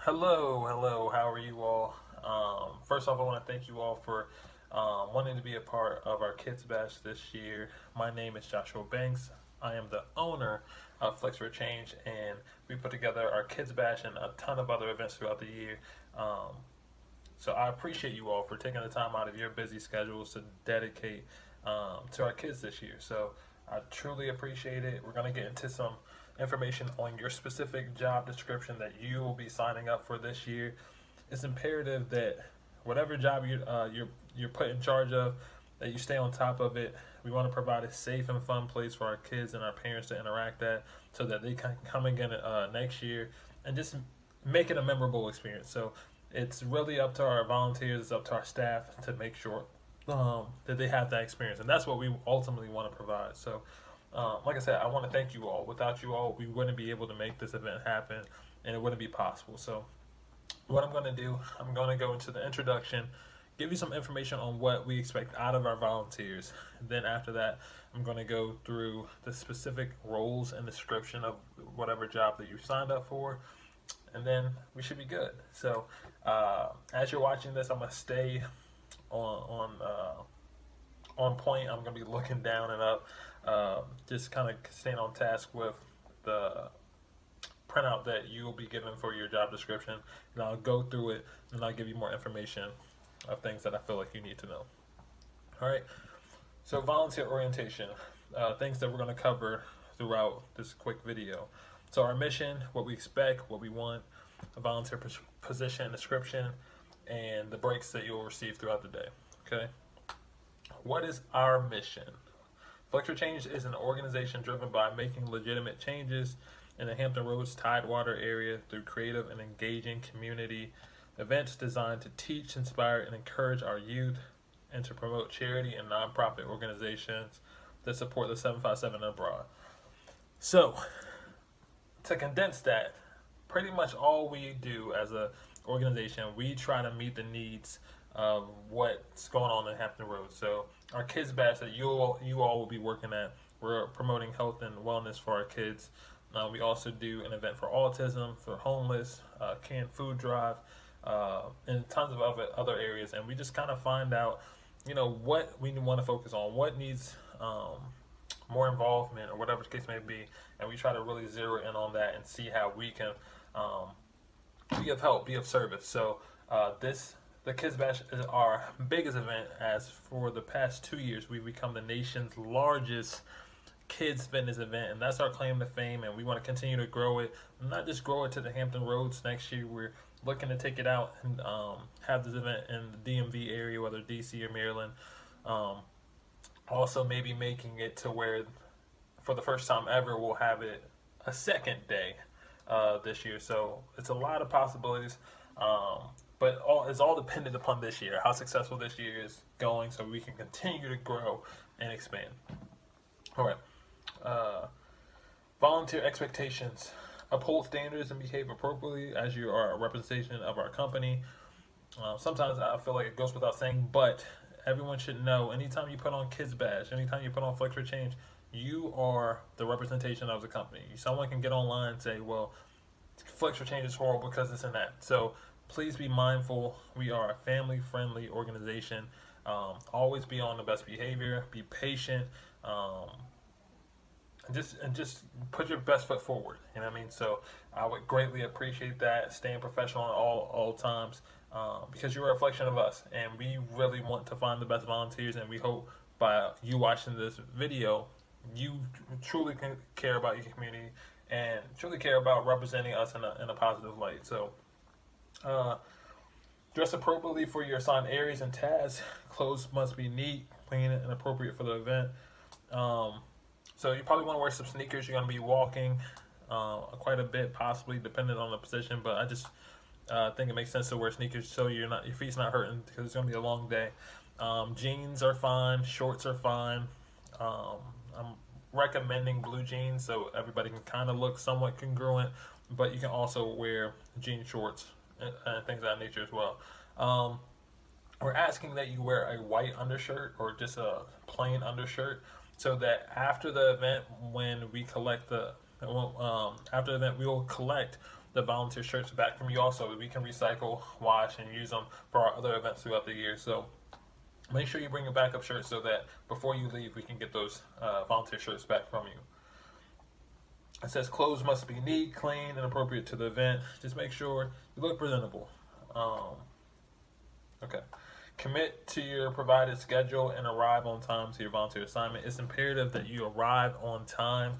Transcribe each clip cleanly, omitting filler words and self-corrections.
Hello, how are you all? First off, I want to thank you all for wanting to be a part of our Kids Bash this year. My name is Joshua Banks. I am the owner of Flex for Change, and we put together our Kids Bash and a ton of other events throughout the year. So I appreciate you all for taking the time out of your busy schedules to dedicate to our kids this year. So I truly appreciate it. We're going to get into some information on your specific job description that you will be signing up for this year. It's imperative that whatever job you're put in charge of, that you stay on top of it. We want to provide a safe and fun place for our kids and our parents to interact at, so that they can come again next year and just make it a memorable experience. So it's really up to our volunteers, it's up to our staff to make sure that they have that experience, and that's what we ultimately want to provide. So, like I said, I want to thank you all. Without you all, we wouldn't be able to make this event happen, and it wouldn't be possible. So, what I'm going to do, I'm going to go into the introduction, give you some information on what we expect out of our volunteers. And then after that, I'm going to go through the specific roles and description of whatever job that you signed up for, and then we should be good. So, as you're watching this, I'm going to stay on point. I'm going to be looking down and up, just kind of staying on task with the printout that you will be given for your job description, and I'll go through it and I'll give you more information of things that I feel like you need to know. All right. So volunteer orientation, things that we're going to cover throughout this quick video. So our mission, what we expect, what we want, a volunteer position description, and the breaks that you'll receive throughout the day. Okay. What is our mission? Flex for Change is an organization driven by making legitimate changes in the Hampton Roads Tidewater area through creative and engaging community events designed to teach, inspire, and encourage our youth, and to promote charity and nonprofit organizations that support the 757 and abroad. So, to condense that, pretty much all we do as an organization, we try to meet the needs of what's going on in Hampton Roads. So our Kids Bash that you all will be working at, we're promoting health and wellness for our kids. We also do an event for autism, for homeless, canned food drive, and tons of other areas. And we just kind of find out, what we want to focus on, what needs more involvement, or whatever the case may be. And we try to really zero in on that and see how we can be of help, be of service. So the Kids Bash is our biggest event, as for the past 2 years we've become the nation's largest kids fitness event, and that's our claim to fame, and we want to continue to grow it, not just grow it to the Hampton Roads. Next year we're looking to take it out and have this event in the DMV area, whether DC or Maryland. Also maybe making it to where for the first time ever we'll have it a second day this year. So it's a lot of possibilities, but it's all dependent upon this year, how successful this year is going, so we can continue to grow and expand. All right. Volunteer expectations. Uphold standards and behave appropriately as you are a representation of our company. Sometimes I feel like it goes without saying, but everyone should know, anytime you put on Kids Bash, anytime you put on Flex for Change, you are the representation of the company. Someone can get online and say, well, Flex for Change is horrible because it's in that. So please be mindful. We are a family-friendly organization. Always be on the best behavior. Be patient. And just put your best foot forward. You know what I mean? So I would greatly appreciate that. Staying professional at all times, because you're a reflection of us, and we really want to find the best volunteers. And we hope by you watching this video, you truly can care about your community and truly care about representing us in a positive light. So dress appropriately for your assigned areas and tasks. Clothes must be neat, clean, and appropriate for the event. So you probably want to wear some sneakers. You're going to be walking quite a bit, possibly, depending on the position. But I just think it makes sense to wear sneakers so your feet's not hurting, because it's going to be a long day. Jeans are fine. Shorts are fine. I'm recommending blue jeans so everybody can kind of look somewhat congruent. But you can also wear jean shorts and things of that nature as well. We're asking that you wear a white undershirt or just a plain undershirt, so that after the event, when we collect after the event, we will collect the volunteer shirts back from you all so we can recycle, wash, and use them for our other events throughout the year. So make sure you bring a backup shirt so that before you leave, we can get those volunteer shirts back from you. It says clothes must be neat, clean, and appropriate to the event. Just make sure you look presentable. Okay. Commit to your provided schedule and arrive on time to your volunteer assignment. It's imperative that you arrive on time.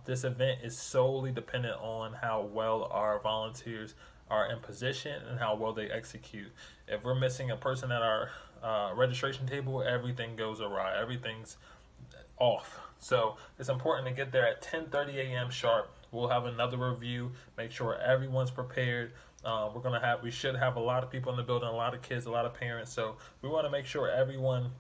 This event is solely dependent on how well our volunteers are in position and how well they execute. If we're missing a person at our registration table, everything goes awry. Everything's off. So it's important to get there at 10:30 a.m. sharp. We'll have another review, make sure everyone's prepared. We should have a lot of people in the building, a lot of kids, a lot of parents. So we want to make sure everyone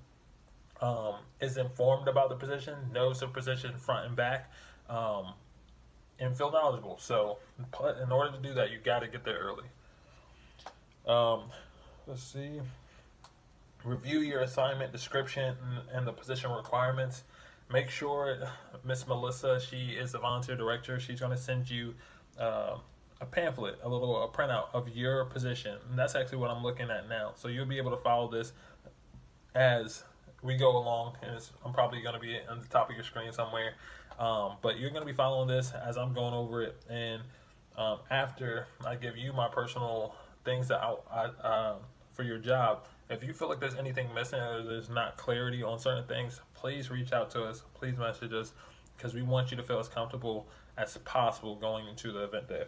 is informed about the position, knows the position front and back, and feel knowledgeable. So in order to do that, you got to get there early. Let's see. Review your assignment description and the position requirements. Make sure Miss Melissa, she is the volunteer director. She's going to send you a pamphlet, a printout of your position. And that's actually what I'm looking at now. So you'll be able to follow this as we go along. And I'm probably going to be on the top of your screen somewhere. But you're going to be following this as I'm going over it. And after I give you my personal things that for your job, if you feel like there's anything missing or there's not clarity on certain things, please reach out to us. Please message us because we want you to feel as comfortable as possible going into the event day.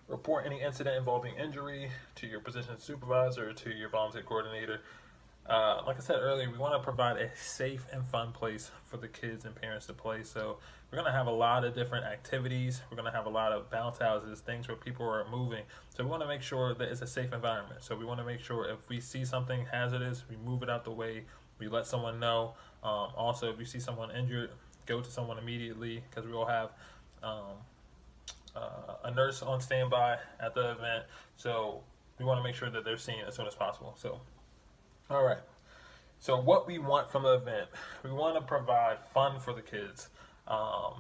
Report any incident involving injury to your position supervisor or to your volunteer coordinator. Like I said earlier, we want to provide a safe and fun place for the kids and parents to play. So we're going to have a lot of different activities. We're going to have a lot of bounce houses, things where people are moving. So we want to make sure that it's a safe environment. So we want to make sure if we see something hazardous, we move it out the way. We let someone know. Also, if you see someone injured, go to someone immediately because we will have a nurse on standby at the event. So we want to make sure that they're seen as soon as possible. So, all right. So what we want from the event, we want to provide fun for the kids.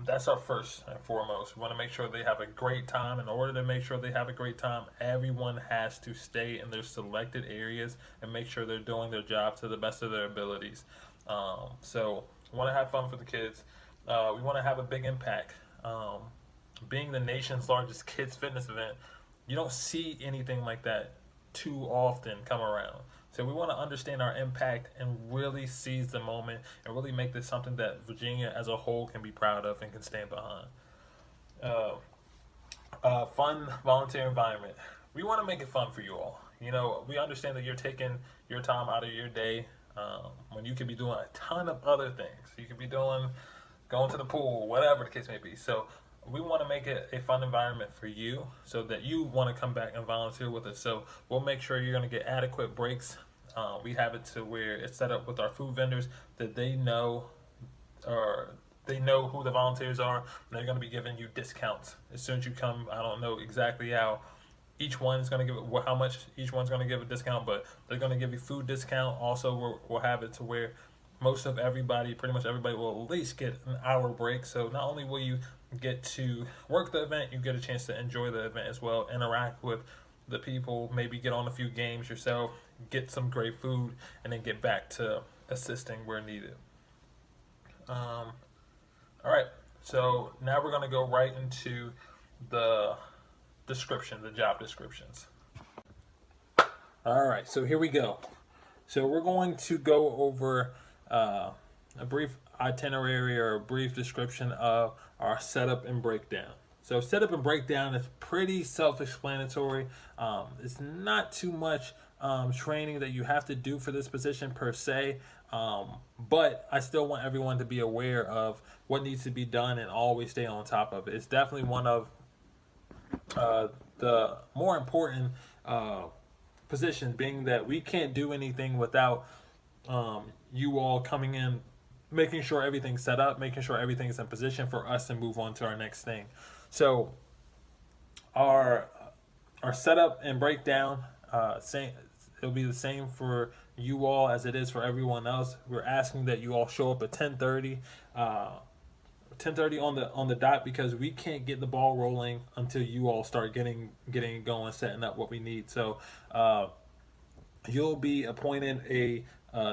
That's our first and foremost. We want to make sure they have a great time. In order to make sure they have a great time, everyone has to stay in their selected areas and make sure they're doing their job to the best of their abilities. So we want to have fun for the kids. We want to have a big impact. Being the nation's largest kids fitness event, you don't see anything like that too often come around. So we want to understand our impact and really seize the moment and really make this something that Virginia as a whole can be proud of and can stand behind. Fun volunteer environment. We want to make it fun for you all. You know, we understand that you're taking your time out of your day when you could be doing a ton of other things. You could be going to the pool, whatever the case may be. So we want to make it a fun environment for you so that you want to come back and volunteer with us. So we'll make sure you're going to get adequate breaks. We have it to where it's set up with our food vendors that they know who the volunteers are, and they're going to be giving you discounts as soon as you come. I don't know exactly how each one's going to give it, how much each one's going to give a discount, but they're going to give you food discount. Also, we'll have it to where pretty much everybody will at least get an hour break. So not only will you get to work the event, you get a chance to enjoy the event as well, interact with the people, maybe get on a few games yourself, get some great food, and then get back to assisting where needed. All right, so now we're going to go right into the description, the job descriptions. All right, so here we go. So we're going to go over a brief itinerary or a brief description of our setup and breakdown. So setup and breakdown is pretty self-explanatory. It's not too much training that you have to do for this position per se, but I still want everyone to be aware of what needs to be done and always stay on top of it. It's definitely one of the more important positions, being that we can't do anything without you all coming in, making sure everything's set up, making sure everything's in position for us to move on to our next thing. So our setup and breakdown, it'll be the same for you all as it is for everyone else. We're asking that you all show up at 10:30. 10:30 on the dot, because we can't get the ball rolling until you all start getting going, setting up what we need. So you'll be appointed a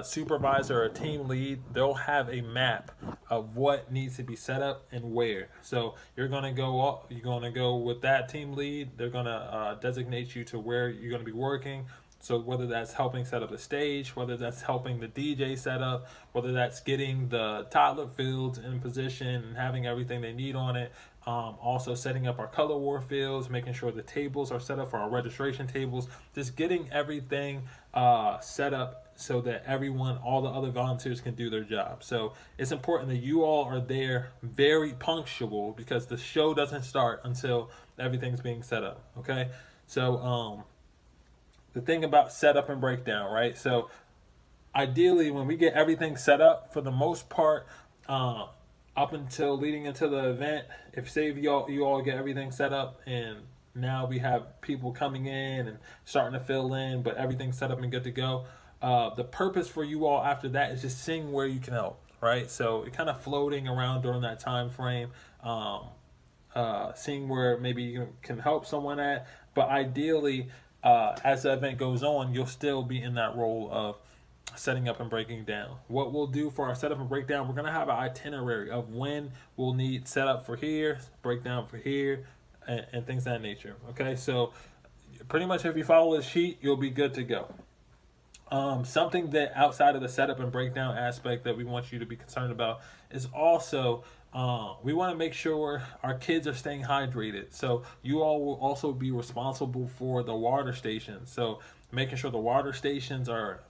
supervisor or a team lead. They'll have a map of what needs to be set up and where. So you're gonna go up. You're gonna go with that team lead. They're gonna designate you to where you're gonna be working. So whether that's helping set up the stage, whether that's helping the DJ set up, whether that's getting the toddler fields in position and having everything they need on it. Also setting up our color war fields, making sure the tables are set up for our registration tables, just getting everything set up so that everyone, all the other volunteers can do their job. So it's important that you all are there very punctual, because the show doesn't start until everything's being set up, okay? So the thing about setup and breakdown, right? So ideally, when we get everything set up, for the most part, up until leading into the event, if say you all get everything set up and now we have people coming in and starting to fill in, but everything's set up and good to go, the purpose for you all after that is just seeing where you can help, right? So it kind of floating around during that time frame, seeing where maybe you can help someone at, but ideally, as the event goes on, you'll still be in that role of setting up and breaking down. What we'll do for our setup and breakdown, we're going to have an itinerary of when we'll need setup for here, breakdown for here, and things of that nature. Okay, so pretty much if you follow the sheet, you'll be good to go. Something that outside of the setup and breakdown aspect that we want you to be concerned about is also we want to make sure our kids are staying hydrated. So you all will also be responsible for the water stations. So making sure the water stations are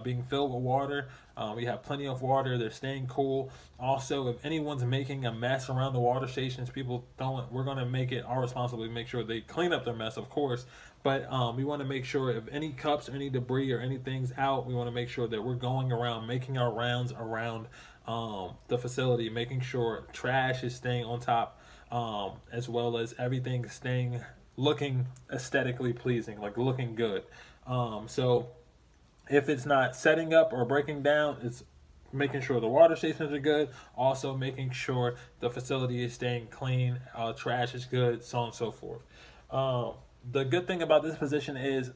being filled with water. We have plenty of water. They're staying cool. Also, if anyone's making a mess around the water stations, we're going to make it our responsibility to make sure they clean up their mess, of course. But we want to make sure if any cups or any debris or anything's out, we want to make sure that we're going around, making our rounds around the facility, making sure trash is staying on top, as well as everything looking aesthetically pleasing, like looking good. So if it's not setting up or breaking down, it's making sure the water stations are good, also making sure the facility is staying clean, trash is good, so on and so forth. The good thing about this position is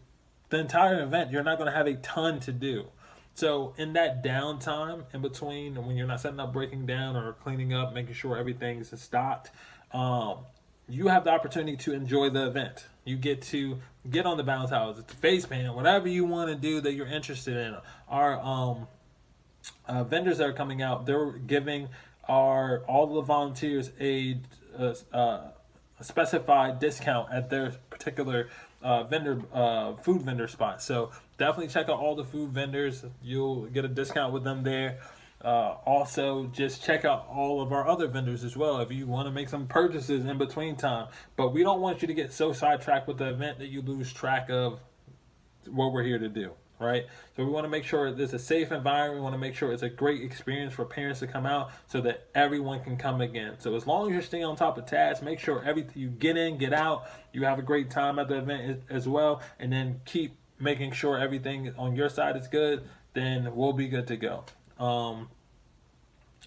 the entire event, you're not going to have a ton to do. So in that downtime in between, when you're not setting up, breaking down, or cleaning up, making sure everything's stocked, you have the opportunity to enjoy the event. You get to get on the bounce house, the face paint, whatever you want to do that you're interested in. Our vendors that are coming out, they're giving all the volunteers a specified discount at their particular food vendor spot. So definitely check out all the food vendors. You'll get a discount with them there. Also, just check out all of our other vendors as well if you want to make some purchases in between time. But we don't want you to get so sidetracked with the event that you lose track of what we're here to do, right? So we want to make sure it's a safe environment. We want to make sure it's a great experience for parents to come out so that everyone can come again. So as long as you're staying on top of tasks, make sure everything you get in, get out, you have a great time at the event as well, and then keep making sure everything on your side is good, then we'll be good to go.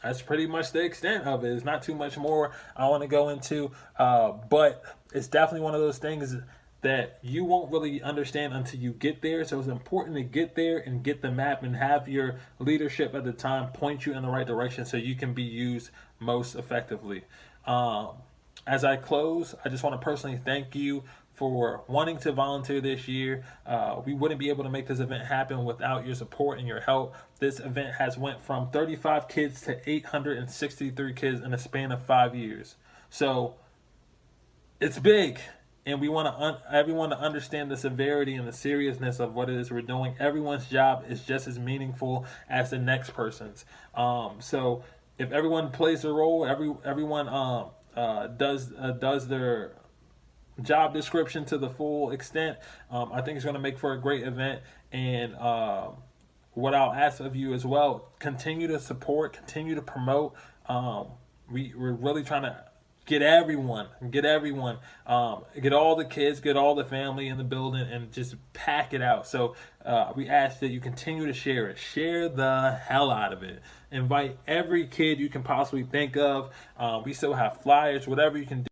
That's pretty much the extent of it. It's not too much more I want to go into, but it's definitely one of those things that you won't really understand until you get there. So it's important to get there and get the map and have your leadership at the time point you in the right direction so you can be used most effectively. As I close, I just want to personally thank you for wanting to volunteer this year. We wouldn't be able to make this event happen without your support and your help. This event has went from 35 kids to 863 kids in a span of 5 years. So it's big, and we want everyone to understand the severity and the seriousness of what it is we're doing. Everyone's job is just as meaningful as the next person's. So if everyone plays their role, everyone does their job description to the full extent, I think it's going to make for a great event. And what I'll ask of you as well, continue to support, continue to promote. We're really trying to get everyone, get all the kids, get all the family in the building, and just pack it out. So we ask that you continue to share it. Share the hell out of it. Invite every kid you can possibly think of. We still have flyers, whatever you can do.